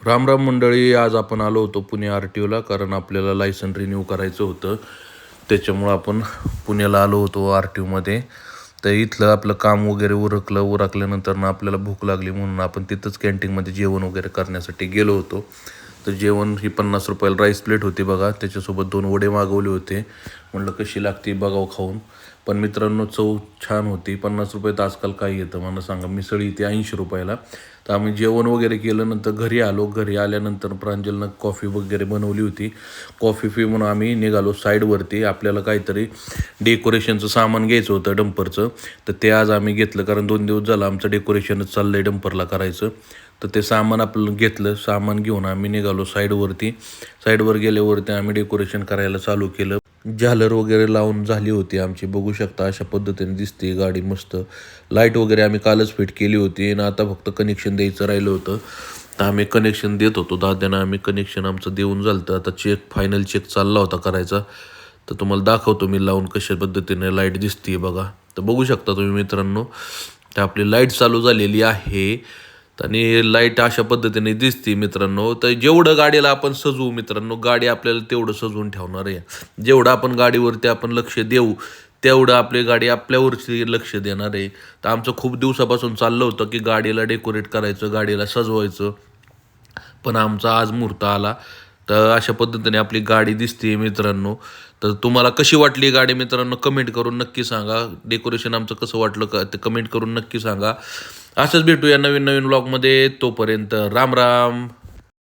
राम राम मंडळी, आज आपण आलो होतो पुणे RTOला, कारण आपल्याला लायसन रिन्यू करायचं होतं. त्याच्यामुळं आपण पुण्याला आलो होतो RTOमध्ये. तर इथलं आपलं काम वगैरे उरकल्यानंतर ना आपल्याला भूक लागली म्हणून आपण तिथंच कॅन्टीनमध्ये जेवण वगैरे करण्यासाठी गेलो होतो. तर जेवण ही 50 रुपयाला राईस प्लेट होती बघा, त्याच्यासोबत 2 वडे मागवले होते. म्हटलं कशी लागते बघावं खाऊन. पण मित्रांनो, चव छान होती. 50 रुपयात आजकाल काय येतं मला सांगा. मिसळ इथे 80 रुपयाला. तर आम्ही जेवण वगैरे केलं, नंतर घरी आलो. घरी आल्यानंतर प्रांजलनं कॉफी वगैरे बनवली होती. कॉफी पी म्हणून आम्ही निघालो साईडवरती. आपल्याला काहीतरी डेकोरेशनचं सामान घ्यायचं होतं डंपरचं. तर ते आज आम्ही घेतलं, कारण 2 दिवस झालं आमचं डेकोरेशनच चाललं आहे डंपरला करायचं. तर ते सामान आपलं घेतलं. सामान घेऊन आम्ही निघालो साईडवरती. साईडवर गेल्यावरती आम्ही डेकोरेशन करायला चालू केलं. झालर वगैरे लावून झाली होती आमची, बघू शकता अशा पद्धतीने दिसते गाडी मस्त. लाईट वगैरे आम्ही कालच फिट केली होती आणि आता फक्त कनेक्शन द्यायचं राहिलं होतं. तर आम्ही कनेक्शन देत होतो दाद्यानं. आम्ही कनेक्शन आमचं देऊन झालं तर आता फायनल चेक चालला होता करायचा. तर तुम्हाला दाखवतो मी लावून कशा पद्धतीने लाईट दिसते बघा. तर बघू शकता तुम्ही मित्रांनो, तर आपली लाईट चालू झालेली आहे. आणि लाईट अशा पद्धतीने दिसते मित्रांनो. तर जेवढं गाडीला आपण सजवू मित्रांनो, गाडी आपल्याला तेवढं सजवून ठेवणार आहे. जेवढं आपण गाडीवरती आपण लक्ष देऊ, तेवढं आपली गाडी आपल्यावरती लक्ष देणार आहे. तर आमचं खूप दिवसापासून चाललं होतं की गाडीला डेकोरेट करायचं, गाडीला सजवायचं. पण आमचा आज मुहूर्त आला. तर अशा पद्धतीने आपली गाडी दिसते मित्रांनो. तर तुम्हाला कशी वाटली गाडी मित्रांनो, कमेंट करून नक्की सांगा. डेकोरेशन आमचं कसं वाटलं का ते कमेंट करून नक्की सांगा. असंच भेटूया नवीन नवीन व्लॉगमध्ये. तोपर्यंत राम राम.